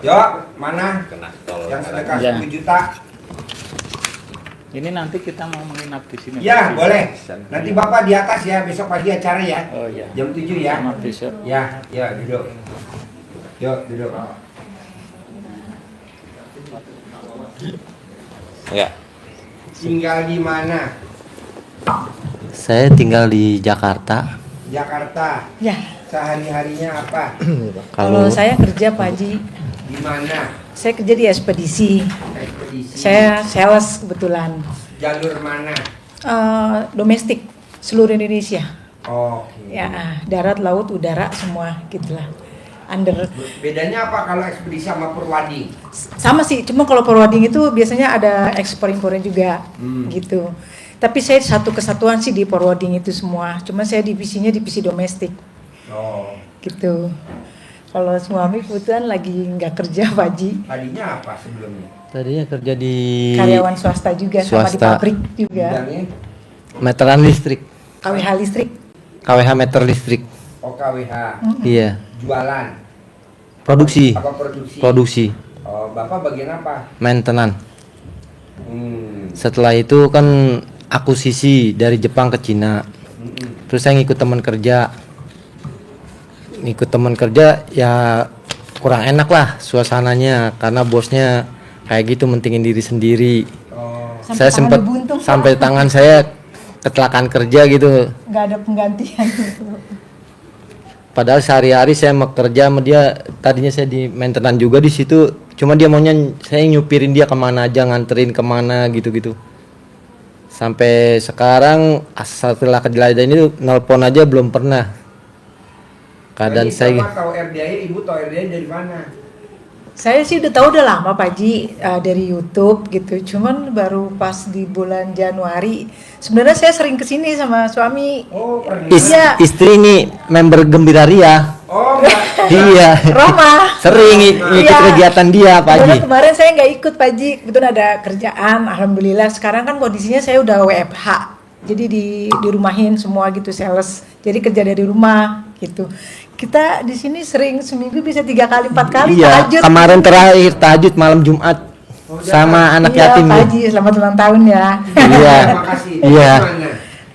Yo, mana? Kena tol. Yang sedekah Ya. 10 juta. Ini nanti kita mau menginap di sini. Ya, boleh. Nanti Bapak di atas ya, besok pagi acara ya. Oh iya. Jam 7 ya. Sama besok. Ya, ya duduk. Yuk, duduk. Ya. Tinggal di mana? Saya tinggal di Jakarta. Jakarta. Ya, Sehari-harinya apa? kalau saya kerja Pak Haji, Di mana? saya kerja di ekspedisi. Ekspedisi. Saya sales kebetulan. Jalur mana? Domestik seluruh Indonesia. Oke. Ya, darat, laut, udara semua gitulah. Under Bedanya apa kalau ekspedisi sama Purwading? sama sih, cuma kalau forwarding itu biasanya ada ekspor impornya juga gitu. Tapi saya satu kesatuan sih di forwarding itu semua. Cuma saya divisinya divisi domestik Oh. gitu. Kalau suami kebetulan lagi nggak kerja Pak Haji, Tadinya apa sebelumnya? Tadinya kerja di karyawan swasta juga sama di Swasta. pabrik juga. Bidangnya meteran listrik, KWH listrik. KWH meter listrik. OKWH. Iya, Jualan. produksi, Apa produksi? produksi, Oh, Bapak bagian apa? maintenance. Hmm. Setelah itu kan akuisisi dari Jepang ke Cina. Mm-mm. Terus saya ngikut teman kerja. Ngikut teman kerja ya kurang enak lah suasananya karena bosnya kayak gitu mentingin diri sendiri. Oh. Sampai Saya tangan sempat dibuntung, Pak. sampai tangan saya kecelakaan kerja gitu. Nggak ada penggantian. Padahal sehari-hari saya mau kerja sama dia, tadinya saya di maintenance juga di situ. Cuma dia maunya saya nyupirin dia kemana aja, nganterin kemana gitu-gitu. Sampai sekarang setelah kejadian ini nelpon aja belum pernah. Keadaan Jadi, saya Bapak tahu RDI, Ibu tahu RDI dari mana? Saya sih udah tahu udah lama Pak Haji, dari YouTube gitu. Cuman baru pas di bulan Januari. Sebenarnya saya sering kesini sama suami. Oh, pernah. Iya. istri ini member Gembira Ria. Oh, Mbak. Iya. Roma. Sering ikut Iya. kegiatan dia, Pak Haji. Kemarin saya nggak ikut Pak Haji, kebetulan ada kerjaan. Alhamdulillah sekarang kan kondisinya saya udah WFH. Jadi di rumahin semua gitu sales. Jadi kerja dari rumah gitu. Kita di sini sering seminggu bisa 3 kali 4 kali Iya, tahajud. kemarin terakhir tahajud malam Jumat sama anak Iya, yatim. Pak Haji, selamat ulang tahun ya. Iya. Terima kasih. Iya. Di mana?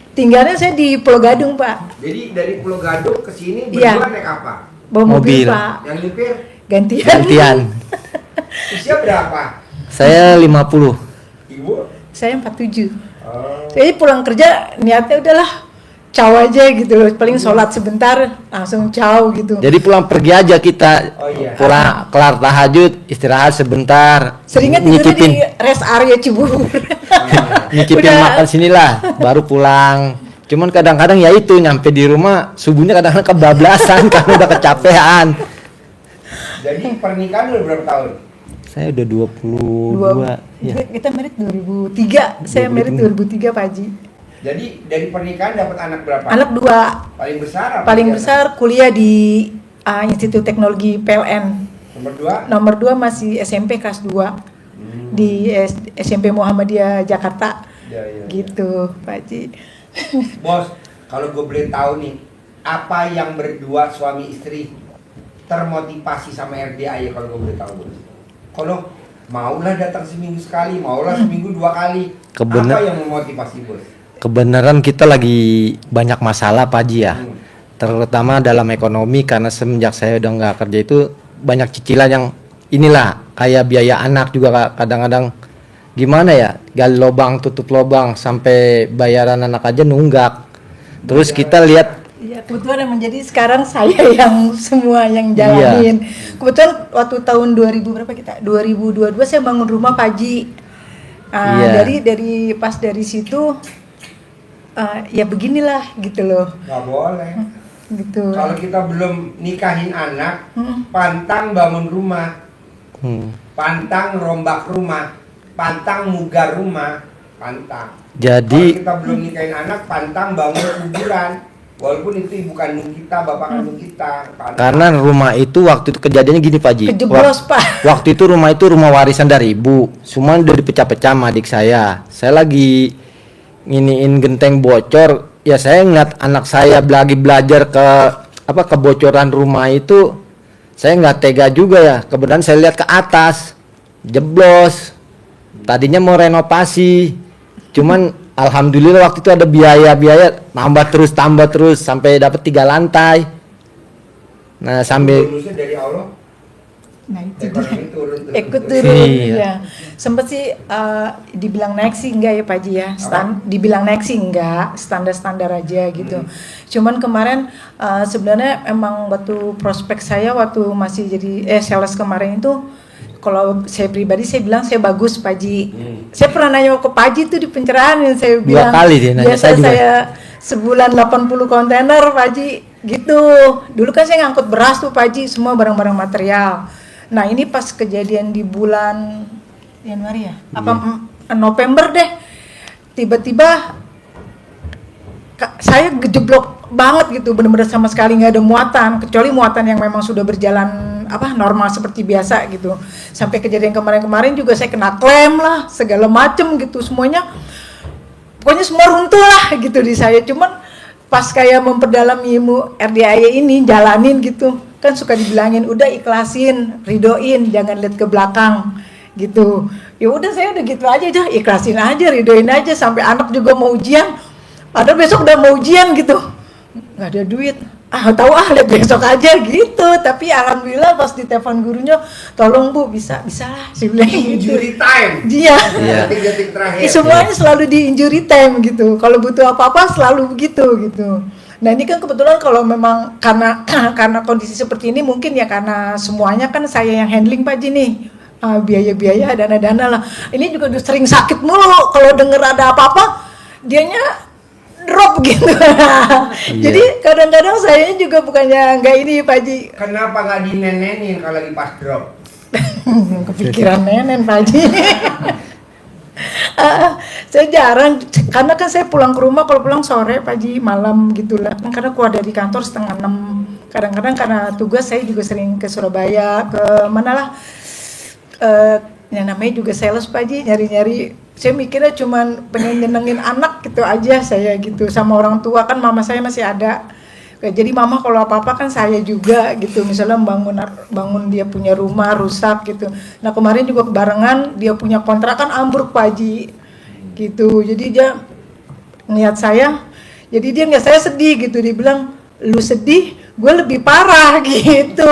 Tinggalnya saya di Pulau Gadung, Pak. Jadi dari Pulau Gadung ke sini Iya. berdua naik apa? Bawa mobil, Mobil. Pak. Yang nyupir Gantian. Gantian. usia berapa? Saya 50. Ibu? Saya 47. Oh. Jadi pulang kerja niatnya udahlah caw aja gitu loh. Paling sholat sebentar langsung caw gitu. Jadi pulang pergi aja kita. Oh, iya. Pulang kelar tahajud, istirahat sebentar. Seringnya tidurnya nyicipin di rest area Cibubur. nyicipin Udah. makan sinilah baru pulang. Cuman kadang-kadang ya itu nyampe di rumah subuhnya kadang-kadang kebablasan karena udah kecapean. Jadi pernikahan udah berapa tahun? Saya udah 22 ya. Kita merit 2003. Saya merit 2003 Pak Haji. Jadi dari pernikahan dapat anak berapa? Anak 2. Paling besar apa? Paling dia? besar kuliah di Institut Teknologi PLN. Nomor 2? Nomor 2 masih SMP kelas 2 di SMP Muhammadiyah Jakarta. Ya, ya, ya. Gitu, Pak Haji. Bos, kalau gue boleh tahu nih, apa yang berdua suami istri termotivasi sama RDA ya kalau gue boleh tahu, Bos? Kalau maulah datang seminggu sekali, maulah seminggu 2 kali, Kebenar- apa yang memotivasi, Bos? Kebenaran kita lagi banyak masalah Pak Haji ya. Hmm. Terutama dalam ekonomi karena semenjak saya udah nggak kerja itu banyak cicilan yang inilah kayak biaya anak juga kadang-kadang gimana ya, gali lubang tutup lubang sampai bayaran anak aja nunggak. Terus kita lihat Iya, kebetulan yang menjadi sekarang saya yang semua yang jalanin. Kebetulan waktu tahun 2000 berapa kita? 2022 saya bangun rumah Pak Haji. Iya. Dari pas dari situ ya beginilah gitu loh. Gak boleh. Gitu. Kalau kita belum nikahin anak, Hmm. pantang bangun rumah, hmm, pantang rombak rumah, pantang mugar rumah, pantang. jadi Kalau kita belum nikahin anak, pantang bangun kuburan. Walaupun itu ibu kandung kita, bapak kandung kita. Pantang. karena rumah itu waktu itu kejadiannya gini Pak Haji. Kejeblos, Pak. Waktu itu rumah warisan dari ibu. Semua udah dipecah-pecah sama adik saya. Saya lagi nginiin genteng bocor. Ya saya ngeliat anak saya lagi belajar ke kebocoran rumah itu. saya nggak tega juga ya. Kebetulan saya lihat ke atas, jeblos. Tadinya mau renovasi, cuman alhamdulillah waktu itu ada biaya tambah terus sampai dapat 3 lantai. Nah sambil Bonusnya dari Allah. Nah itu Ekonomi turun. ikut turun Iya. ya. Sempet sih dibilang naik sih enggak ya Pak Haji ya. Dibilang naik sih enggak, standar-standar aja gitu. Cuman kemarin sebenarnya emang waktu prospek saya waktu masih jadi sales kemarin itu, kalau saya pribadi saya bilang saya bagus Pak Haji. Saya pernah nanya ke Pak Haji tuh di pencerahan yang saya 2 bilang. kali dia nanya, biasa saya juga. saya sebulan 80 kontainer Pak Haji gitu. Dulu kan saya ngangkut beras tuh Pak Haji, semua barang-barang material. Nah ini pas kejadian di bulan Januari ya, November deh, tiba-tiba saya gejeblok banget gitu, bener-bener sama sekali nggak ada muatan, kecuali muatan yang memang sudah berjalan normal seperti biasa gitu. Sampai kejadian kemarin-kemarin juga saya kena klaim lah, segala macem gitu, semuanya, pokoknya semua runtuh lah gitu di saya. Cuman pas kayak memperdalam ilmu RDAY ini, jalanin gitu, kan suka dibilangin udah ikhlasin, ridoin, jangan lihat ke belakang gitu. Ya udah saya udah gitu aja, ikhlasin aja, ridoin aja, sampai anak juga mau ujian, ada besok udah mau ujian gitu, nggak ada duit, lihat besok aja gitu. Tapi alhamdulillah pas ditelepon gurunya, tolong Bu, bisa lah, saya bilang gitu. Injury time. Dia Detik-detik terakhir. semuanya selalu di injury time gitu. Kalau butuh apa-apa selalu begitu gitu. Nah ini kan kebetulan kalau memang karena kondisi seperti ini, mungkin ya karena semuanya kan saya yang handling Pak Haji nih, biaya-biaya, dana-dana lah. Ini juga udah sering sakit mulu, kalau denger ada apa-apa dianya drop gitu. Jadi kadang-kadang saya juga bukannya nggak ini Pak Haji. Kenapa nggak dinenenin kalau lagi pas drop? Kepikiran nenen Pak Haji. Saya jarang, karena kan saya pulang ke rumah, kalau pulang sore Pak Haji, malam gitulah. Karena keluar dari kantor 5:30. Kadang-kadang karena tugas saya juga sering ke Surabaya, ke mana lah. Yang namanya juga sales Pak Haji, nyari-nyari. Saya mikirnya cuman pengen nyenengin anak gitu aja saya gitu. Sama orang tua kan mama saya masih ada. Jadi mama kalau apa-apa kan saya juga gitu. Misalnya bangun dia punya rumah rusak gitu. Nah kemarin juga barengan dia punya kontrakan ambruk Pak Haji gitu. Jadi dia ngeliat saya, jadi dia nggak saya sedih gitu. Dia bilang, lu sedih, gue lebih parah gitu.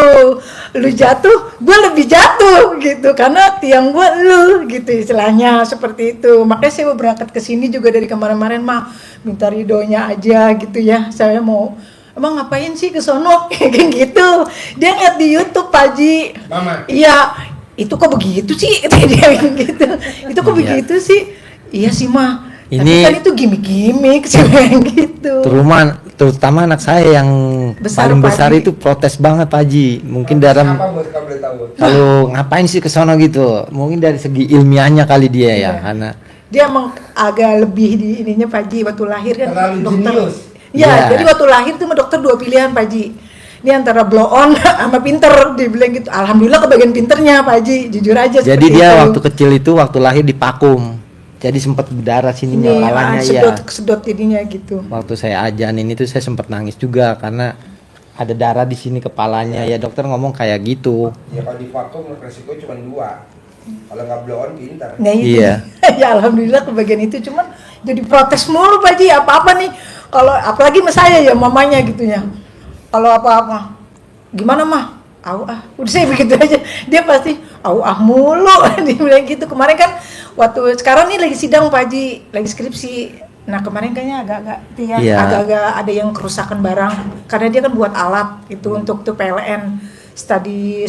Lu jatuh, gue lebih jatuh gitu. Karena tiang gue lu gitu istilahnya seperti itu. Makanya saya mau berangkat ke sini juga dari kemarin-kemarin mah minta ridonya aja gitu ya. Saya mau, emang ngapain sih ke sono kayak gitu. Dia ngeliat di YouTube Pak Haji. Mama. Iya, itu kok begitu sih? Dia gitu. Itu kok begitu sih? Iya sih mah. Tapi Ini- kan itu gimmick sih gitu. terutama anak saya yang Besar, paling Pak besar Haji. itu protes banget Pak Haji. Mungkin dalam Apa buat kamu boleh tahu? kalau ngapain sih ke sono gitu. Mungkin dari segi ilmiahnya kali dia ya, Iya. karena Dia emang agak lebih di ininya Pak Haji, waktu lahir kan Terlalu dokter. jenius. Iya, Iya. jadi waktu lahir tuh sama dokter 2 pilihan Pak Haji. Ini antara blow on sama pinter, dia bilang gitu. Alhamdulillah kebagian pinternya Pak Haji, jujur aja. jadi seperti dia itu. waktu kecil itu waktu lahir dipakum. Jadi sempat berdarah sininya, Ini kepalanya ya. sedot jadinya gitu. Waktu saya ajanin itu saya sempat nangis juga karena ada darah di sini kepalanya. Ya dokter ngomong kayak gitu. Ya kalau di vakum resikonya cuma 2. Kalau nggak blow on pintar. Nah itu. Iya. Ya alhamdulillah kebagian itu, cuman jadi protes mulu Pak Haji, apa-apa nih. Kalau apalagi sama saya ya mamanya gitu ya. Kalau apa-apa, gimana mah? Udah saya begitu aja. Dia pasti mulu. Dia bilang gitu. Kemarin kan waktu sekarang nih lagi sidang Pak Haji, lagi skripsi. Nah kemarin kayaknya agak-agak Iya. agak-agak ada yang kerusakan barang karena dia kan buat alat itu untuk tuh PLN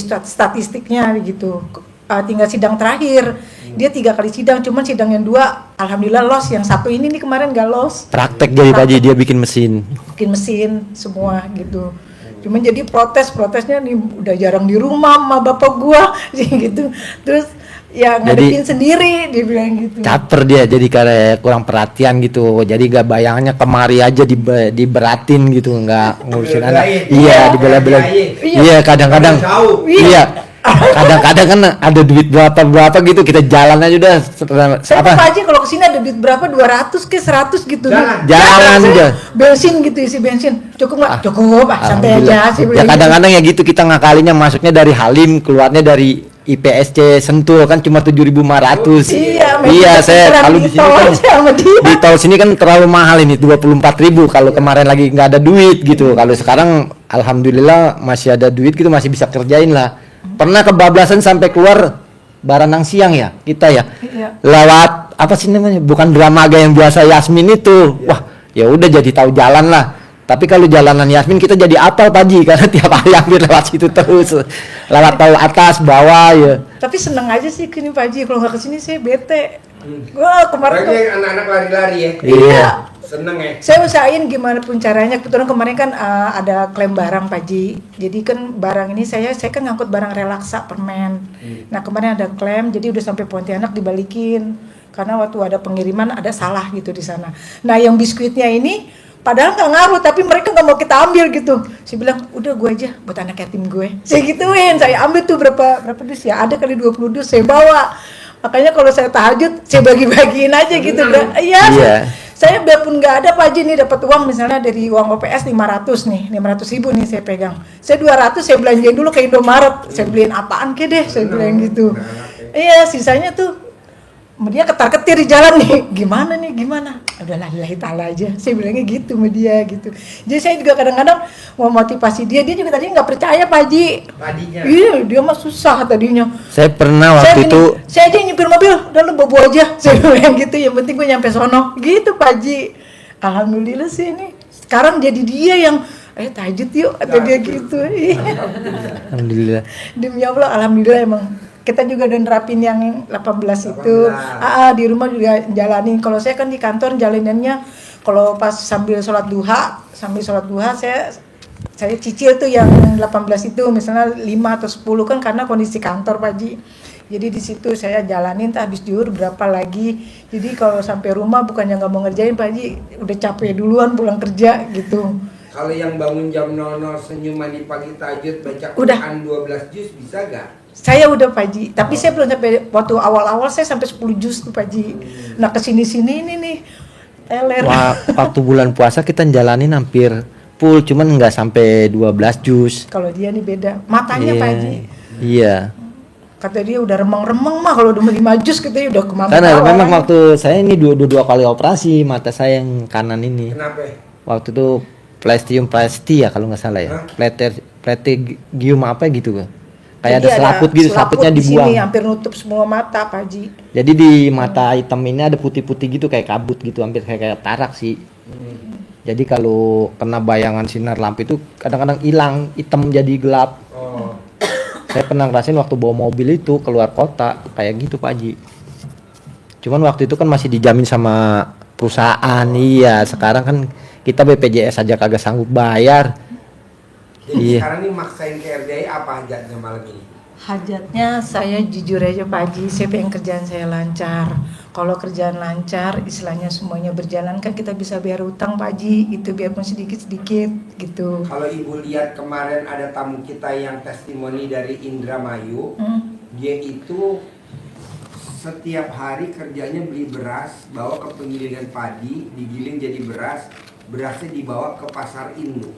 statistiknya gitu. Tinggal sidang terakhir. Dia 3 kali sidang, cuman sidang yang 2 alhamdulillah loss, yang 1 ini nih kemarin gak loss. Praktek jadi Pak Haji, dia bikin mesin. Bikin mesin semua gitu. Cuman jadi protesnya nih udah jarang di rumah sama bapak gua gitu. Terus ya ngadepin sendiri, dia bilang gitu. Caper dia jadi kayak kurang perhatian gitu. Jadi gak bayangannya kemari aja diberatin gitu, nggak ngurusin anak. Dibela-belain. Iya, dibela-belain. Dibela-belain. Iya, kadang-kadang. Jauh. Iya. Kadang-kadang kan ada duit berapa gitu kita jalan aja udah Saya Pak Haji kalau kesini ada duit berapa 200 ke 100 gitu. Jalan Saya aja. bensin gitu, isi bensin. Cukup nggak? Cukup, santai Alhamdulillah. aja. Saya Ya bilang gitu. kadang-kadang ya gitu kita ngakalinya masuknya dari Halim, keluarnya dari IPSC Sentul kan cuma 7.500. Iya, Iya, saya kurang kalau di sini kan sama dia. di tol sini kan terlalu mahal ini 24.000 kalau kemarin lagi nggak ada duit gitu. Kalau sekarang alhamdulillah masih ada duit gitu masih bisa kerjain lah. Pernah kebablasan sampai keluar Baranang siang ya kita ya. Iya. Lewat apa sih namanya? Bukan Dramaga yang biasa Yasmin itu. Wah, ya udah jadi tahu jalan lah. Tapi kalau jalanan Yasmin kita jadi apal Pak Ji karena tiap hari hampir lewat situ terus. Lewat tol atas, bawah ya. Tapi seneng aja sih kini Pak Haji. Kalau nggak kesini saya bete. Wah kemarin tuh. Apalagi anak-anak lari-lari ya. Iya. Seneng ya. Saya usahain gimana pun caranya. Kebetulan kemarin kan ada klaim barang Pak Haji. Jadi kan barang ini saya kan ngangkut barang relaksa permen. Nah kemarin ada klaim, jadi udah sampai Pontianak dibalikin. Karena waktu ada pengiriman ada salah gitu di sana. Nah yang biskuitnya ini padahal nggak ngaruh, tapi mereka nggak mau kita ambil gitu. Saya bilang udah gue aja buat anak yatim gue. Saya gituin, saya ambil tuh berapa dus ya? Ada kali 20 dus saya bawa. Makanya kalau saya tahajud saya bagi-bagiin aja gitu. Iya. Saya biarpun nggak ada Pak Haji nih dapat uang misalnya dari uang OPS 500 nih, 500.000 nih saya pegang. Saya 200 saya belanjain dulu ke Indomaret. Saya beliin apaan ke deh, saya bilang gitu. Iya, sisanya tuh dia ketar-ketir di jalan nih, gimana? Udahlah lillahi ta'ala aja, saya bilangnya gitu sama dia gitu. Jadi saya juga kadang-kadang mau motivasi dia juga tadinya nggak percaya Pak Haji. Tadinya. Iya, dia mah susah tadinya. Saya pernah waktu itu Saya aja yang nyupir mobil, udah lu bobo aja, saya bilang gitu. Yang penting gue nyampe sono, gitu Pak Haji. Alhamdulillah sih ini. Sekarang jadi dia yang tahajud yuk, atau dia gitu. Iya. alhamdulillah. Demi Allah, alhamdulillah emang. Kita juga udah nerapin yang 18 itu. Di rumah juga jalanin. Kalau saya kan di kantor jalaninnya kalau pas sambil sholat duha saya cicil tuh yang 18 itu misalnya 5 atau 10 kan karena kondisi kantor Pak Haji. Jadi di situ saya jalanin habis zuhur berapa lagi. Jadi kalau sampai rumah bukannya nggak mau ngerjain Pak Haji, udah capek duluan pulang kerja gitu. Kalau yang bangun jam 00 senyuman di pagi tahajud baca Udah. Quran 12 juz bisa gak? Saya udah Pak Haji, tapi saya belum sampai waktu awal-awal saya sampai 10 juz tuh Pak Haji. Nah kesini-sini ini nih teler. Waktu bulan puasa kita jalanin hampir full, cuman nggak sampai 12 juz. Kalau dia nih beda, matanya Pak Haji. Iya. Kata dia udah remeng-remeng mah kalau udah 5 juz katanya udah kemana. Karena memang waktu saya ini dua kali operasi mata saya yang kanan ini. Kenapa? Waktu itu plesti ya kalau nggak salah ya. Pletigium apa gitu kan. Kayak ada selaput gitu, selaputnya di dibuang. sini hampir nutup semua mata Pak Haji. Jadi di mata hitam ini ada putih-putih gitu kayak kabut gitu, hampir kayak tarak sih. Jadi kalau kena bayangan sinar lampu itu kadang-kadang hilang, hitam jadi gelap. Oh. Saya pernah ngerasain waktu bawa mobil itu keluar kota kayak gitu Pak Haji. Cuman waktu itu kan masih dijamin sama perusahaan. Iya, sekarang kan kita BPJS aja kagak sanggup bayar. Jadi Iya. sekarang nih maksain ke RDI apa hajatnya malam ini? Hajatnya saya jujur aja Pak Haji, saya pengen kerjaan saya lancar. Kalau kerjaan lancar, istilahnya semuanya berjalan kan kita bisa bayar utang Pak Haji, itu biarpun sedikit-sedikit gitu. Kalau ibu lihat kemarin ada tamu kita yang testimoni dari Indramayu, dia itu setiap hari kerjanya beli beras, bawa ke penggilingan padi, digiling jadi beras, berasnya dibawa ke pasar induk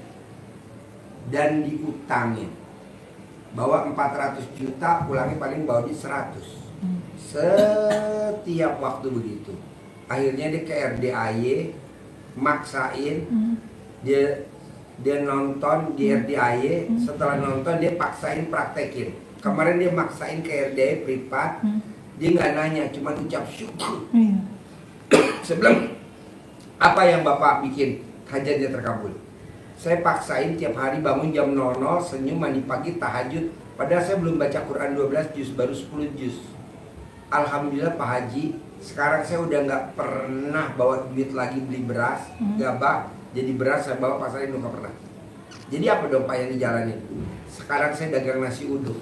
dan diutangin. Bawa 400 juta, pulangnya paling bawa di 100. Setiap waktu begitu. Akhirnya dia ke RDAY, maksain, dia nonton di RDAY, setelah nonton dia paksain praktekin. Kemarin dia maksain ke RDAY privat, dia nggak nanya, cuma ucap syukur. Sebelum apa yang Bapak bikin, hajatnya terkabul. Saya paksain tiap hari bangun jam 00, senyum, mandi pagi, tahajud. Padahal saya belum baca Quran 12 juz, baru 10 juz. Alhamdulillah Pak Haji, sekarang saya udah nggak pernah bawa duit lagi beli beras, gabah, jadi beras saya bawa pasarin nggak pernah. Jadi apa dong Pak yang dijalanin? Sekarang saya dagang nasi uduk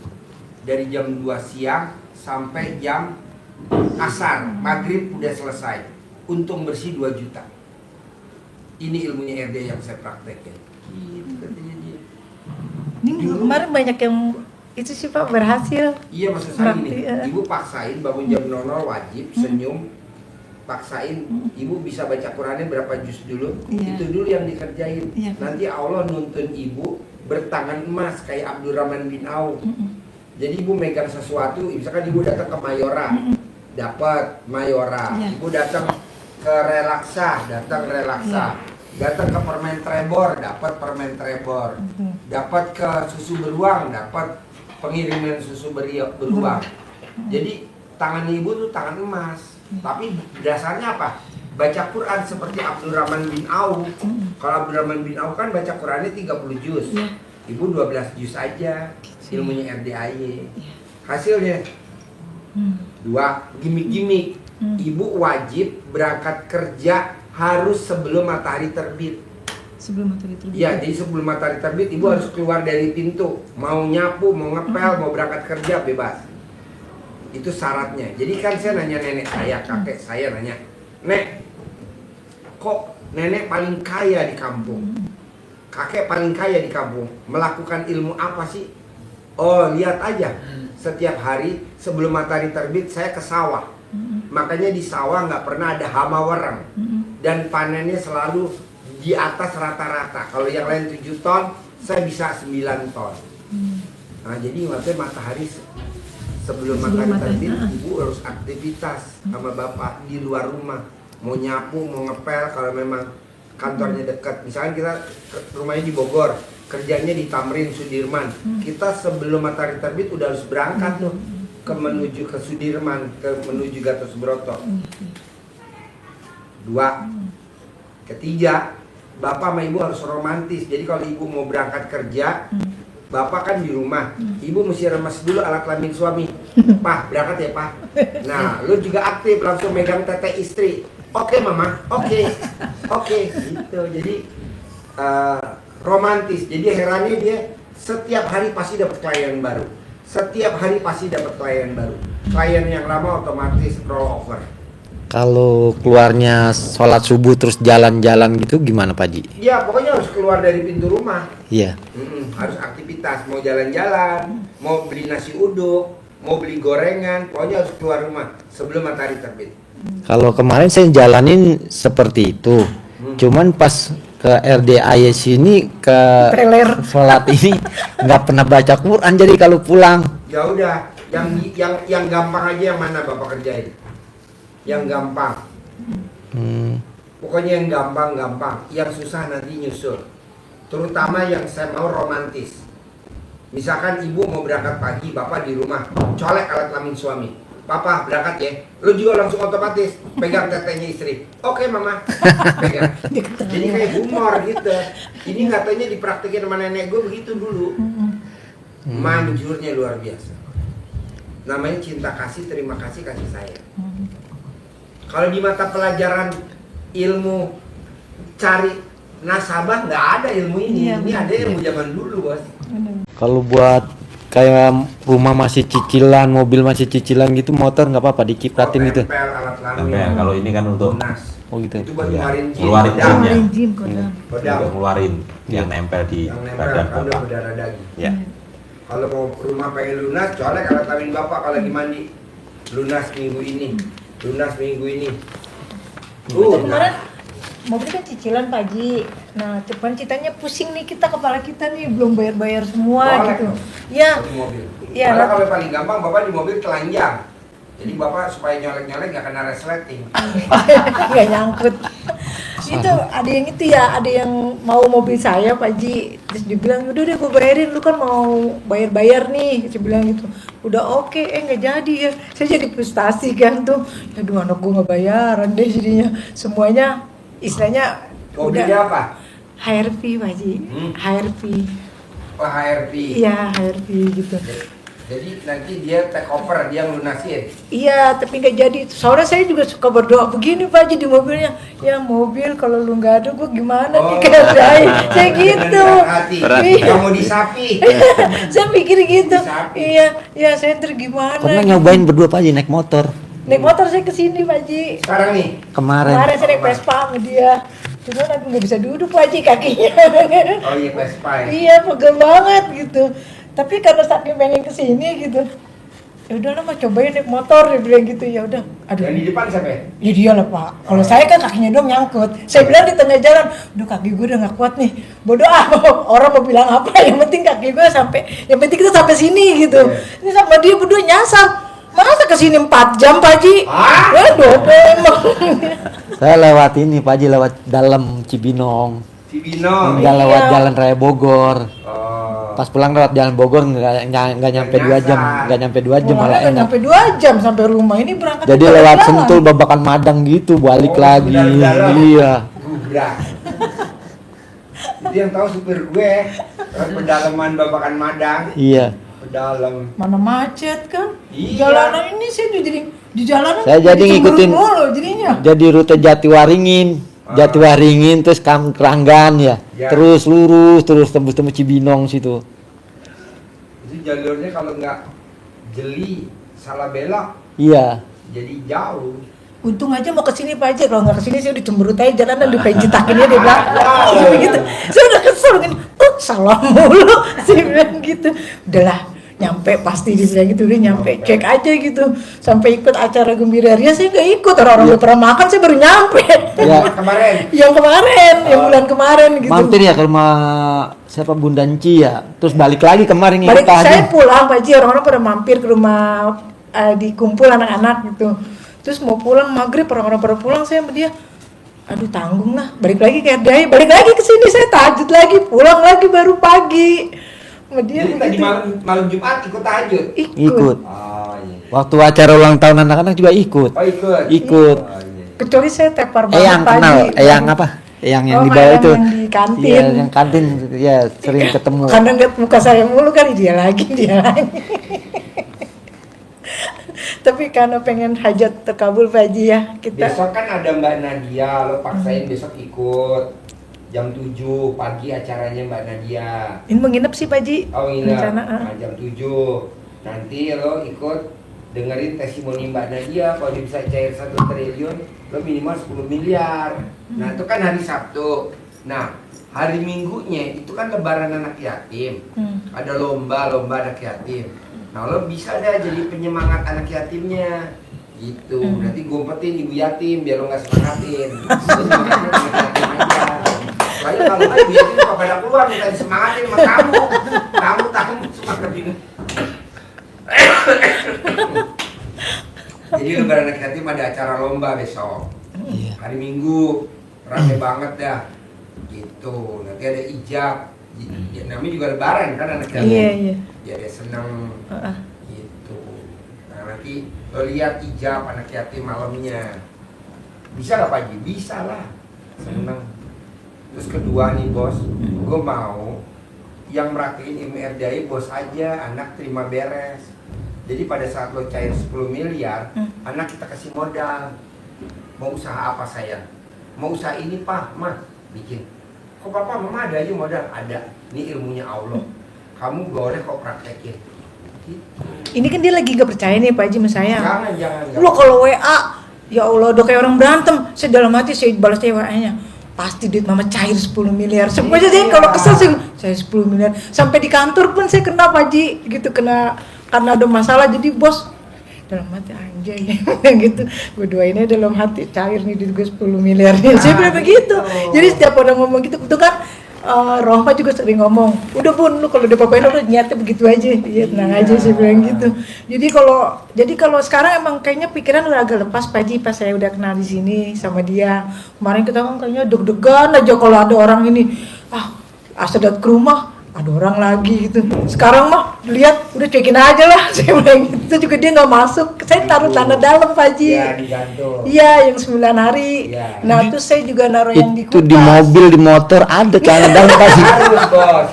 dari jam 2 siang sampai jam asar, maghrib udah selesai. Untung bersih 2 juta. Ini ilmunya RD yang saya praktekin. Gitu katanya dia. Ini kemarin banyak yang itu sih Pak berhasil. Iya, maksud saya gini, Berarti, ibu paksain bangun jam 00 wajib, senyum, paksain, ibu bisa baca Qurannya berapa juz dulu, Iya. itu dulu yang dikerjain. Iya. Nanti Allah nuntun ibu bertangan emas kayak Abdurrahman bin Auf. Jadi ibu megang sesuatu, misalkan ibu datang ke Mayora, dapat Mayora. Iya. Ibu datang ke Relaksa, datang Relaksa. Datang ke Permen Trebor, dapat Permen Trebor. Dapat ke Susu Beruang, dapat pengiriman susu beruang. Jadi tangan ibu tuh tangan emas. Tapi dasarnya apa? Baca Quran seperti Abdurrahman bin Auf. Kalau Abdurrahman bin Auf kan baca Qurannya 30 juz. Ibu 12 juz aja. Ilmunya RDAY. Hasilnya 2, gimmick-gimmick. Ibu wajib berangkat kerja harus sebelum matahari terbit. Sebelum matahari terbit. Ya, jadi sebelum matahari terbit ibu harus keluar dari pintu. Mau nyapu, mau ngepel, mau berangkat kerja bebas. Itu syaratnya. Jadi kan saya nanya nenek saya, kakek saya nanya, "Nek, kok nenek paling kaya di kampung? Kakek paling kaya di kampung. Melakukan ilmu apa sih?" Oh, lihat aja. Setiap hari sebelum matahari terbit saya ke sawah. Makanya di sawah nggak pernah ada hama wereng. Dan panennya selalu di atas rata-rata. Kalau yang lain 7 ton, saya bisa 9 ton. Nah, jadi maksudnya matahari sebelum matahari terbit, ibu harus aktivitas sama bapak di luar rumah. Mau nyapu, mau ngepel, kalau memang kantornya dekat. Misalnya kita rumahnya di Bogor, kerjanya di Tamrin, Sudirman. Kita sebelum matahari terbit udah harus berangkat tuh menuju ke Sudirman, menuju Gatot Subroto. 2. Ketiga, bapak sama ibu harus romantis. Jadi kalau ibu mau berangkat kerja, bapak kan di rumah, ibu mesti remes dulu alat kelamin suami. "Pak, berangkat ya Pak." Nah, lu juga aktif, langsung megang tete istri. "Oke Mama, oke, gitu. Jadi romantis. Jadi herannya dia setiap hari pasti dapat klien baru. Setiap hari pasti dapat klien baru. Klien yang lama otomatis roll over. Kalau keluarnya sholat subuh terus jalan-jalan gitu gimana Pak Ji? Ya, pokoknya harus keluar dari pintu rumah. Iya. Harus aktivitas, mau jalan-jalan, mau beli nasi uduk, mau beli gorengan, pokoknya harus keluar rumah sebelum matahari terbit. Kalau kemarin saya jalanin seperti itu. Cuman pas ke RDAY sini ke Trailer. sholat ini nggak pernah baca Quran, jadi kalau pulang Ya udah, yang gampang aja yang mana Bapak kerjain? Yang gampang. Pokoknya yang gampang, yang susah nanti nyusul. Terutama yang saya mau romantis. Misalkan ibu mau berangkat pagi, bapak di rumah, colek alat kelamin suami. "Papa berangkat ya." Lu juga langsung otomatis pegang tetenya istri. "Oke Mama." Pegang. Jadi kayak humor gitu. Ini katanya dipraktekin sama nenek gue begitu dulu. Manjurnya luar biasa. Namanya cinta kasih, terima kasih, kasih sayang. Kalau di mata pelajaran ilmu cari nasabah nggak ada ilmu ini. Iya, Ini ada ilmu zaman dulu, Bos. kalau buat kayak rumah masih cicilan, mobil masih cicilan gitu, motor nggak apa-apa dicipratin gitu. Tempel alat kelamin. Tempel. Kalau ini kan untuk lunas. Oh gitu. Itu buat Iya. ngeluarin jin. Ngeluarin kodam. jinnya. Jim kodam. Kodam. untuk ngeluarin yang nempel di Yang nempel badan kan udah bapak. berdarah daging. Ya. Kalau mau rumah pengen lunas, colek alat kelamin bapak kalau lagi mandi. Lunas minggu ini. Lunas minggu ini. Itu kemarin mobil kan cicilan Pak Ji. Nah, cuman ceritanya pusing nih kita, kepala kita nih belum bayar-bayar semua Boleh gitu. dong. Ya, Satu mobil. Iya, Karena lah. kalau paling gampang bapak di mobil telanjang. Jadi bapak supaya nyolek-nyolek gak kena resleting. nggak nyangkut. Itu ada yang itu ya, ada yang mau mobil saya Pak Ji. Terus dia bilang, "Udah deh gue bayarin, lu kan mau bayar-bayar nih." Saya bilang gitu. Udah oke, nggak jadi ya. Saya jadi frustasi kan tuh. Aduh, anak gue nggak bayaran deh jadinya. Semuanya istilahnya Mobilnya apa? HRV Pak Ji. HRV. Oh, HRV. Iya, HRV gitu. Jadi nanti dia take over, dia lunasin. Iya, tapi nggak jadi. Soalnya saya juga suka berdoa begini Pak Ji di mobilnya. Ya mobil kalau lu nggak ada, gue gimana nih kerjain? Saya gitu. Hati. Iya. Kamu disapi. Saya pikir gitu. Disapi. Iya, saya ntar gimana? Pernah gitu. nyobain berdua Pak Ji naik motor Naik motor saya kesini Pak Ji. Sekarang nih, kemarin. Kemarin saya naik Vespa sama dia. Cuma aku nggak bisa duduk Pak Ji kakinya. oh iya Vespa ya. Iya, pegel banget gitu. Tapi karena saking pengen kesini gitu, ya udahlah mah cobain naik motor, dia bilang gitu. Ya udah, aduh. Yang di depan siapa ya? Ya dia lah Pak. Kalau saya kan kakinya dong nyangkut. Saya bilang di tengah jalan, aduh kaki gue udah gak kuat nih. Bodoh orang mau bilang apa, yang penting kaki gue sampai, yang penting kita sampai sini gitu. Ini sama dia berdua nyasar. Masa kesini 4 jam Pak Haji? Waduh, emang. Saya lewat ini Pak Haji, lewat dalam Cibinong. Cibinong. Enggak lewat Iya. jalan raya Bogor. Oh. Pas pulang lewat jalan Bogor nggak nyampe 2 jam, nggak nyampe 2 jam malah Pulangnya enak. sampai 2 jam sampai rumah ini berangkat. Jadi ke lewat jalan. Sentul Babakan Madang gitu, balik Oh, lagi. dalam-dalam. Iya. Gubrak. Itu yang tahu supir gue. Lewat pedalaman Babakan Madang. Iya. Pedalam. Mana macet kan? Iya. Jalanan ini sih jadi di jalanan Saya jadi ngikutin- mulu jadinya. Jadi rute Jatiwaringin, Jatiwaringin terus Keranggan ya. Ya. Terus lurus terus tembus Cibinong situ. Itu jalurnya kalau nggak jeli, salah belok, Iya. jadi jauh. Untung aja mau kesini Pak Haji, kalau nggak kesini saya udah cemberut aja jalanan udah pengen jetakinnya dia bilang gitu. Saya udah kesel kan, salah mulu, saya bilang gitu. Udahlah, nyampe pasti dia bilang gitu, udah nyampe, cek aja gitu. Sampai ikut acara Gembira Ria saya nggak ikut, orang-orang udah pernah makan saya baru nyampe. Ya. Kemarin. Yang kemarin, yang bulan kemarin gitu. Mampir ya ke rumah siapa Bunda Enci ya. Terus balik lagi kemarin Balik ikut saya Haji. pulang Pak Haji, orang-orang pada mampir ke rumah dikumpul anak-anak gitu. Terus mau pulang maghrib orang-orang pada pulang saya sama dia. Aduh tanggung lah, balik lagi ke RDI, balik lagi ke sini saya tahajud lagi, pulang lagi baru pagi. Sama dia Jadi tadi begitu. malam Jumat ikut tahajud. Ikut. Oh iya. Waktu acara ulang tahun anak-anak juga ikut. Oh ikut. Ikut. Oh, iya. Kecuali saya tepar banget Eyang Pak kenal, Haji. Eyang apa? Eyang yang Oh, di bawah Eyang itu. yang di kantin. Iya, yang kantin ya sering ketemu. Karena ngeliat muka saya mulu kan dia lagi. Tapi karena pengen hajat terkabul Pak Haji ya kita. Besok kan ada Mbak Nadia, lo paksain besok ikut. Jam 7 pagi acaranya Mbak Nadia. Ini menginap sih Pak Haji. Oh iya, Rencana, nah, jam 7. Nanti lo ikut dengerin testimoni Mbak Nadia. Kalau dia bisa cair 1 triliun, lo minimal 10 miliar. Nah itu kan hari Sabtu. Nah hari Minggunya itu kan lebaran anak yatim. Ada lomba anak yatim. Nah lo bisa dah jadi penyemangat anak yatimnya gitu. Nanti gue umpetin ibu yatim biar lo nggak semangatin. Lo semangatin anak yatim aja. Soalnya kalau kan ibu yatim nggak pada keluar minta disemangatin sama kamu. Kamu semangatin. Jadi lebaran anak yatim ada acara lomba besok. Hari Minggu rame banget dah. Gitu. Nanti ada ijab. Ya, namanya juga lebaran kan anak yatim. Iya iya. Ya dia seneng gitu. Nah nanti lo lihat ijab anak yatim malamnya. Bisa gak Pak Haji? Bisa lah. Seneng. Terus kedua nih bos, gue mau yang merhatiin ilmu RDI bos aja, anak terima beres. Jadi pada saat lo cair 10 miliar, anak kita kasih modal. Mau usaha apa sayang? Mau usaha ini Pak, Mah, bikin. Kok Papa, Mama ada aja modal? Ada. Ini ilmunya Allah. Kamu boleh kok praktekin. Gitu. Ini kan dia lagi gak percaya nih Pak Haji sama saya. Jangan. Lo kalau WA, ya Allah udah kayak orang berantem. Saya dalam hati saya balas WA-nya. Pasti duit mama cair 10 miliar. Semuanya saya kalau kesel saya 10 miliar. Sampai di kantor pun saya kena Pak Haji gitu, kena karena ada masalah jadi bos dalam hati anjay gitu. Gue doainnya dalam hati cair nih duit gue 10 miliar nih. Saya bilang begitu. Jadi setiap orang ngomong gitu, itu kan Rohma juga sering ngomong, udah Bun, lu kalau udah papain udah niatnya begitu aja, ya tenang aja saya bilang gitu. Jadi kalau sekarang emang kayaknya pikiran udah agak lepas Pak Haji pas saya udah kenal di sini sama dia. Kemarin kita kan kayaknya deg-degan aja kalau ada orang ini, asal datang ke rumah ada orang lagi gitu. Sekarang mah lihat udah cekin aja lah saya bilang gitu, juga dia nggak masuk. Saya taruh tanda dalam Pak Haji. Iya, digantung. Iya, yang 9 hari. Iya. Nah, terus saya juga naruh yang di Itu kulkas. di mobil, di motor ada celana dalam pasti. Harus bos.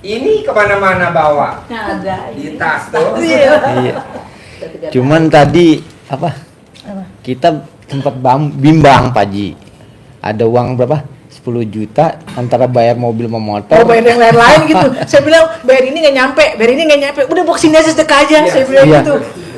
Ini kemana-mana bawa Ada. di tas tuh. Iya. Iya. Cuman tadi apa? Kita sempat bimbang Pak Haji. Ada uang berapa? 10 juta antara bayar mobil sama motor. Oh, bayar yang lain-lain gitu. Saya bilang bayar ini nggak nyampe. Udah bawa sini aja sedekah aja. Iya. Saya bilang Iya. gitu.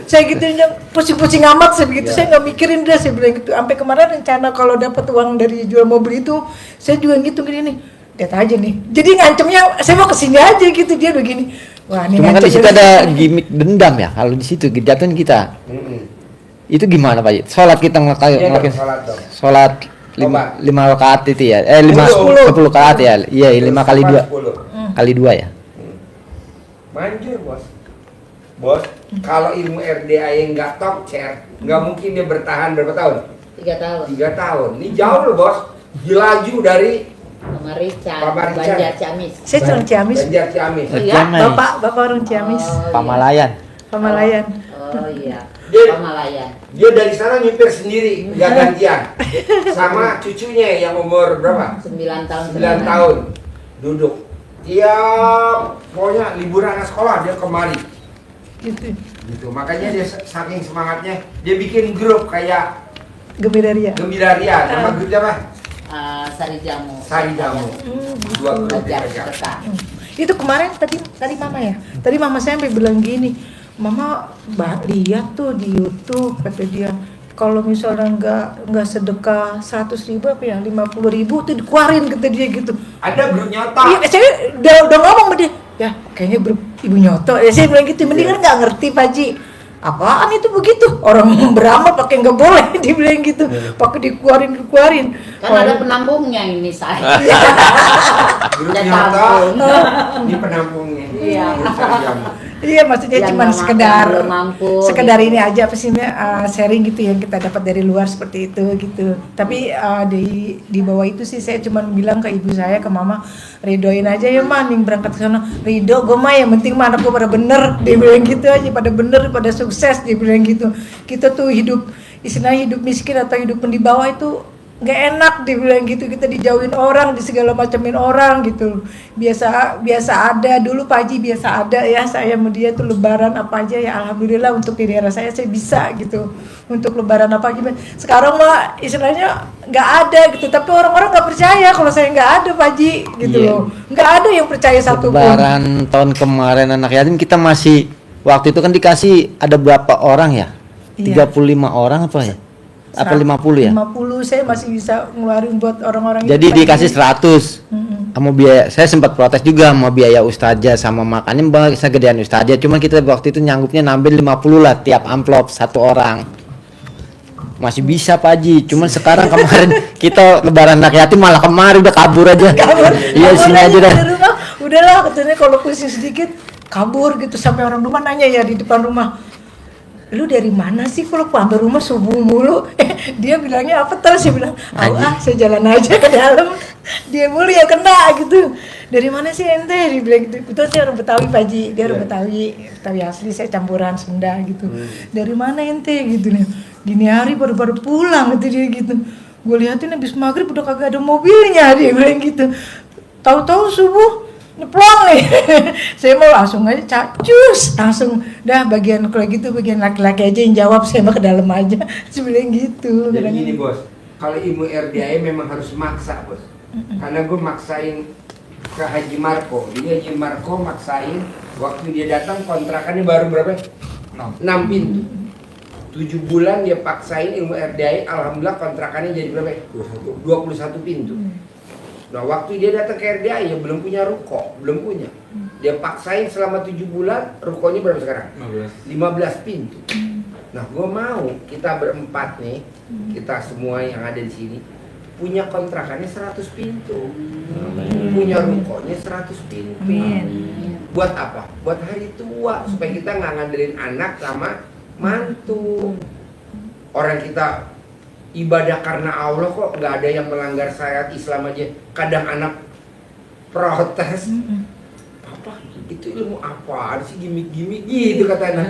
Saya gitu pusing-pusing amat saya begitu. Saya nggak mikirin deh saya bilang gitu. Sampai kemarin rencana kalau dapat uang dari jual mobil itu, saya juga gitu gini nih. Lihat aja nih. Jadi ngancemnya saya mau kesini aja gitu, dia begini. Wah, ini Cuma kan ngaco di situ juga. ada gimmick dendam ya. Kalau di situ kejatuhan kita. Itu gimana Pak Haji? Sholat kita Iya dong, ngelakuin sholat dong. sholat Coba. 5 rakaat itu ya. 10 rakaat ya. Iya, 5 kali 2. 10. Kali 2 ya. Manjur bos. Bos, kalau ilmu RDA yang nggak top chair, nggak mungkin dia bertahan berapa tahun? 3 tahun. 3 tahun. Ini jauh loh bos. Dilaju dari Mama Richard, Mama Richard. Banjar Ciamis. Saya orang Ciamis. Banjar Ciamis. Iya. Ciamis. Bapak orang Ciamis. Oh, Pamalayan. Pamalayan. Oh iya. Dia- Pamalayan. Dia dari sana nyupir sendiri, nggak gantian. Sama cucunya yang umur berapa? 9 tahun. 9 tahun. Duduk. Tiap pokoknya liburan anak sekolah dia kemari. Gitu. Gitu. Makanya dia saking semangatnya dia bikin grup kayak Gembira Ria. Gembira Ria. Nama grupnya apa? Sari Jamu. Sari Jamu. Dua grup dia Belajar pegang. sedekah. Itu kemarin tadi mama ya. Tadi mama saya sampai bilang gini, mama lihat tuh di YouTube kata dia, kalau misalnya nggak sedekah 100.000 apa ya 50.000 tuh dikeluarin kata dia gitu. Ada grup nyata. Iya, saya udah ngomong sama dia, ya kayaknya ibu nyoto. Ya saya bilang gitu, mendingan nggak ngerti Pak Ji. Apaan itu begitu? Orang beramal pakai nggak boleh, dia bilang gitu. Pakai dikeluarin. Kan ada penampungnya ini saya. Grup Udah nyata. tampung. Ini penampungnya. Iya. Grup Sari Jamu. Iya, maksudnya Yang cuma nggak sekedar mampu, belum mampu, sekedar gitu. ini aja apa sih sharing gitu yang kita dapat dari luar seperti itu gitu. Tapi di bawah itu sih saya cuma bilang ke ibu saya, ke mama, ridoin aja ya man, yang berangkat ke sana. Ridho gue mah yang penting mah anak gue pada bener, dia bilang gitu aja, pada bener, pada sukses, dia bilang gitu. Kita tuh hidup istilahnya hidup miskin atau hidup di bawah itu nggak enak, dia bilang gitu. Kita dijauhin orang, di segala macamin orang gitu. Biasa ada dulu Pak Haji, biasa ada ya, saya sama dia tuh lebaran apa aja ya alhamdulillah untuk di daerah saya bisa gitu. Untuk lebaran apa gimana. Sekarang mah istilahnya nggak ada gitu, tapi orang-orang nggak percaya kalau saya nggak ada Pak Haji gitu Iya. loh. Nggak ada yang percaya satu pun. Lebaran tahun kemarin anak yatim kita masih waktu itu kan dikasih ada berapa orang ya? Iya. 35 orang apa ya? Apa 50 ya? 50 saya masih bisa ngeluarin buat orang-orang Jadi itu, Pak dikasih Haji. 100. Sama biaya, saya sempat protes juga sama biaya ustazah sama makannya bisa gedean ustazah. Cuma kita waktu itu nyanggupnya nambah 50 lah tiap amplop satu orang. Masih bisa Pak Haji. Cuman sekarang kemarin kita lebaran anak yatim malah kemarin udah kabur aja. Iya sini aja dah. Dari rumah, udahlah katanya kalau pusing sedikit kabur gitu, sampai orang rumah nanya ya di depan rumah, lu dari mana sih kalau sampai rumah subuh mulu? Dia bilangnya apa terus? Saya bilang, saya jalan aja ke dalam. Dia mulu ya kena gitu. Dari mana sih ente? Dia bilang gitu. Itu saya orang Betawi Pak Haji, dia orang Betawi asli, saya campuran Sunda gitu. Dari mana ente gitu nih? Gini hari baru pulang gitu dia gitu. Gue liatin habis maghrib udah kagak ada mobilnya, dia bilang gitu. Tahu-tahu subuh nyeplong nih. Saya mau langsung aja cacus, langsung dah bagian kalau gitu bagian laki-laki aja yang jawab, saya mau ke dalam aja. Saya bilang gitu. Jadi Bilang gini gitu. bos, kalau ilmu RDA memang harus maksa bos. Karena gue maksain ke Haji Marco. Jadi Haji Marco maksain waktu dia datang kontrakannya baru berapa? 6 pintu. 7 bulan dia paksain ilmu RDA, alhamdulillah kontrakannya jadi berapa? 21 pintu. Nah waktu dia datang ke RDA ya belum punya ruko, belum punya. Dia paksain selama 7 bulan, rukonya berapa sekarang? 15 pintu. Nah gue mau kita berempat nih, kita semua yang ada di sini punya kontrakannya 100 pintu, punya rukonya 100 pintu. Buat apa? Buat hari tua, supaya kita nggak ngandelin anak sama mantu. Orang kita ibadah karena Allah kok nggak ada yang melanggar syariat Islam aja. Kadang anak protes, apa itu ilmu apa sih gimmick-gimmick gitu kata anak.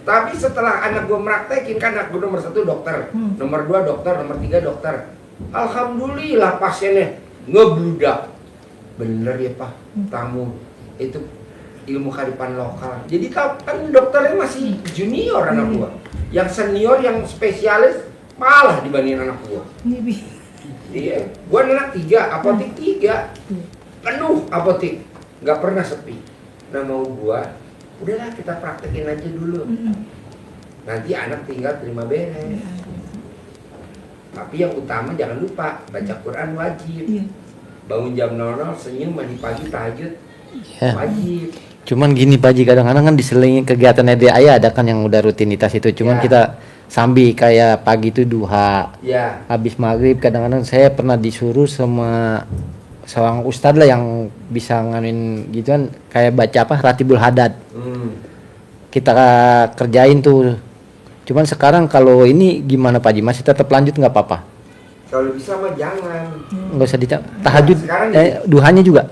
Tapi setelah anak gue meraktekin, kan anak gue nomor 1 dokter, nomor 2 dokter, nomor 3 dokter. Alhamdulillah pasiennya ngebludak. Bener ya Pak, tamu itu ilmu kearifan lokal. Jadi kan dokternya masih junior anak gua. Yang senior, yang spesialis malah dibandingin anak gua. Iya, gua anak 3, apotek 3. Penuh apotek, nggak pernah sepi. Nah mau gua, udahlah kita praktekin aja dulu. Nanti anak tinggal terima beres. Tapi yang utama jangan lupa baca Quran wajib. Bangun jam 00, senyum mandi pagi tahajud Ya. wajib. Cuman gini Pak Haji, kadang-kadang kan diselingi kegiatan RDA ada kan yang udah rutinitas itu. Cuman Ya. kita sambil kayak pagi itu duha, Ya. habis maghrib kadang-kadang saya pernah disuruh sama seorang ustadz lah yang bisa nganuin gituan kayak baca apa Ratibul Hadad. Kita kerjain tuh. Cuman sekarang kalau ini gimana Pak Haji? Masih tetap lanjut nggak apa-apa? Kalau bisa mah jangan. Nggak usah tahajud, Sekarang gini. duhanya juga.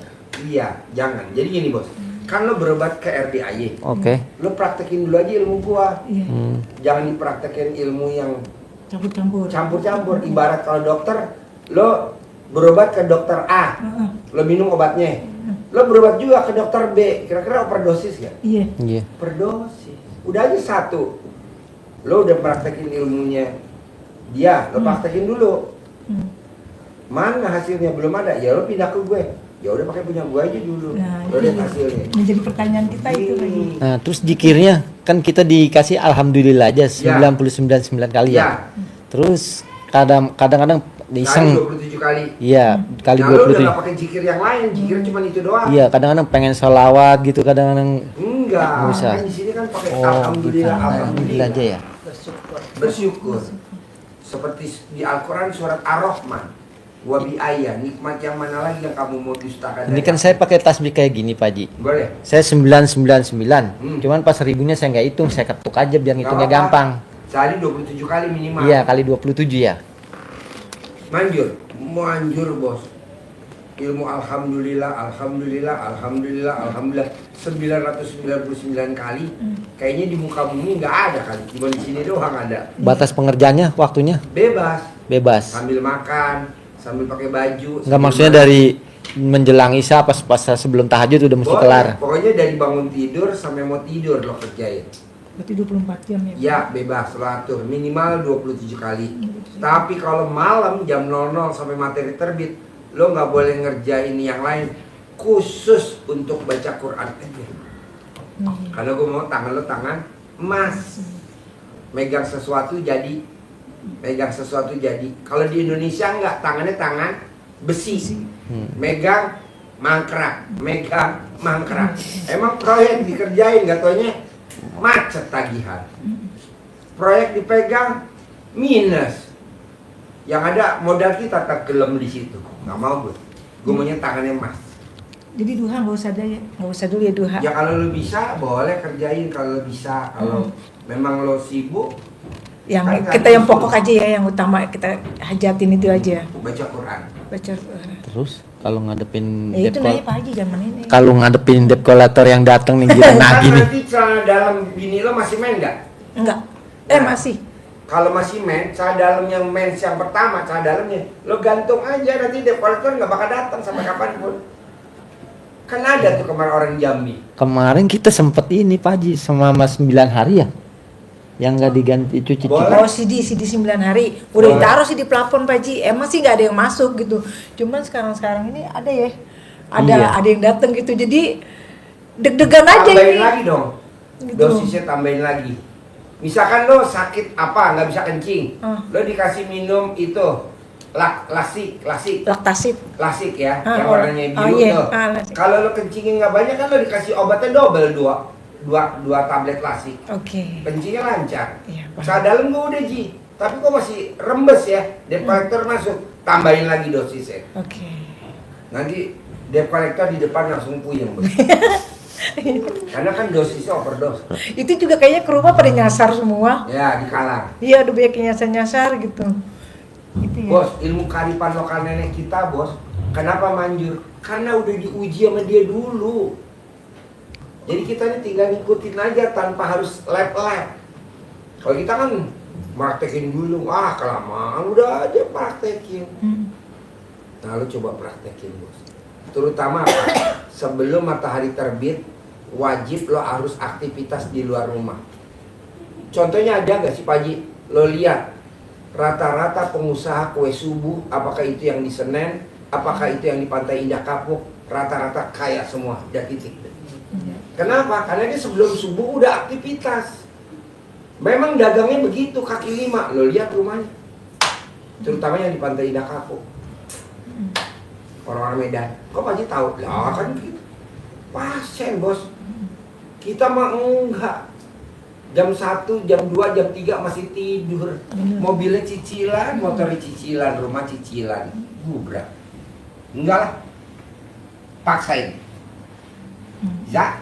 Iya, jangan. Jadi gini bos, kan lo berobat ke RDAY, Oke. lo praktekin dulu aja ilmu gua. Iya. Jangan dipraktekin ilmu yang Campur-campur. campur-campur. Ibarat kalau dokter, lo berobat ke dokter A, lo minum obatnya. Lo berobat juga ke dokter B, kira-kira overdosis ya? Iya. Iya. Overdosis. Udah aja satu. Lo udah praktekin ilmunya dia, lo praktekin dulu. Mana hasilnya belum ada, ya lo pindah ke gue. Ya udah pakai punya gue aja dulu. Nah, Lo itu lihat hasilnya. menjadi pertanyaan kita itu lagi. Nah, terus zikirnya kan kita dikasih alhamdulillah aja 99 kali ya. Ya. Terus kadang-kadang Kali iseng. 27 kali. Iya, kali Nah, lo udah 27. gak pakai zikir yang lain, zikir cuma itu doang. Iya, kadang-kadang pengen sholawat gitu, kadang-kadang Enggak, Nggak usah. kan di sini kan pakai oh, alhamdulillah, gitu. Alhamdulillah aja ya. Bersyukur. Seperti di Al-Quran surat Ar-Rahman. Wa bi ayya, nikmat yang mana lagi yang kamu mau dustakan? Ini dari kan aku? saya pakai tasbih kayak gini, Pak Haji. Boleh. Saya 999. Hmm. Cuman pas ribunya saya nggak hitung, saya ketuk aja biar Nggak ngitungnya apa-apa. gampang. Sehari 27 kali minimal. Iya, kali 27 ya. Manjur, manjur bos. Ilmu alhamdulillah, alhamdulillah, alhamdulillah, alhamdulillah 999 kali. Kayaknya di muka bumi nggak ada kali, cuma di sini doang ada. Batas pengerjaannya waktunya Bebas, bebas. sambil makan, sambil pakai baju. Nggak sambil maksudnya mandi. dari menjelang isya pas sebelum tahajud udah mesti Boleh. kelar. Pokoknya dari bangun tidur sampai mau tidur lo kerjain. Berarti 24 jam ya. Ya bebas lo atur minimal 27 kali. Tapi kalau malam jam 00 sampai matahari terbit, lo nggak boleh ngerjain yang lain khusus untuk baca Quran aja. Karena gue mau tangan lo tangan emas, megang sesuatu jadi, megang sesuatu jadi. Kalau di Indonesia nggak, tangannya tangan besi, megang mangkrak, megang mangkrak. Emang proyek dikerjain, nggak taunya macet tagihan. Proyek dipegang minus. Yang ada modal kita tenggelam di situ. Nggak mau gue maunya tangannya emas. Jadi duha nggak usah ada ya, nggak usah dulu ya duha. Ya kalau lo bisa boleh kerjain, kalau lo bisa. Kalau memang lo sibuk, Yang kan kita yang disuruh pokok aja ya, yang utama kita hajatin itu aja. baca Quran. Baca. Terus kalau ngadepin Ya itu debt nanya Pak Haji zaman ini. kalau ngadepin debt collector yang datang nih gila Kan nagih nih. nanti celana dalam bini lo masih main nggak? Enggak. Nah. Masih. Kalau masih main, celana dalam yang mens yang pertama, celana dalamnya lo gantung aja, nanti debt collector nggak bakal datang sampai kapanpun. Kan ada tuh kemarin orang Jambi. Kemarin kita sempet ini Pak Haji selama 9 hari ya. Yang nggak diganti cuci Boleh. Oh CD 9 hari. Udah Boleh. ditaruh sih di plafon Pak Haji. Emang sih nggak ada yang masuk gitu. Cuman sekarang ini ada ya. Iya. Ada yang datang gitu. Jadi deg-degan aja Tambahin ini. lagi dong, Gitu. dosisnya tambahin lagi. Misalkan lo sakit apa, nggak bisa kencing, lo dikasih minum itu lasik Laktasit. ya, yang Oh, warnanya oh, biru iya. tuh. Lasik. Kalau lo kencingnya nggak banyak kan lo dikasih obatnya double dua tablet lasik. Oke. Kencingnya lancar. Iya, paham. Saat dalam gue udah ji, tapi kok masih rembes ya. Debt collector masuk, tambahin lagi dosisnya. Oke. Nanti debt collector di depan langsung puyeng. Bos. Karena kan dosisnya overdose. Itu juga kayaknya ke rumah pada nyasar semua. Ya, dikalang. Iya, udah banyak yang nyasar-nyasar gitu. Gitu ya. Bos, ilmu kearifan lokal nenek kita, bos. Kenapa manjur? Karena udah diuji sama dia dulu. Jadi kita ini tinggal ngikutin aja tanpa harus lab-lab. Kalau kita kan praktekin dulu, kelamaan udah aja praktekin. Nah, lu coba praktekin, bos. Terutama apa? Sebelum matahari terbit, wajib lo harus aktivitas di luar rumah. Contohnya ada gak sih Pak Haji? Lo lihat, rata-rata pengusaha kue subuh, apakah itu yang di Senen, apakah itu yang di Pantai Indah Kapuk, rata-rata kaya semua, udah titik. Kenapa? Karena dia sebelum subuh udah aktivitas. Memang dagangnya begitu, kaki lima. Lo lihat rumahnya. Terutama yang di Pantai Indah Kapuk. Orang-orang Medan. Kok Pak Haji tahu? Lah kan gitu. Pasien, bos. Kita mah enggak. Jam 1, jam 2, jam 3 masih tidur. Mobilnya cicilan, motornya cicilan, rumah cicilan. Gubrak. Enggak lah. Paksain. Ya,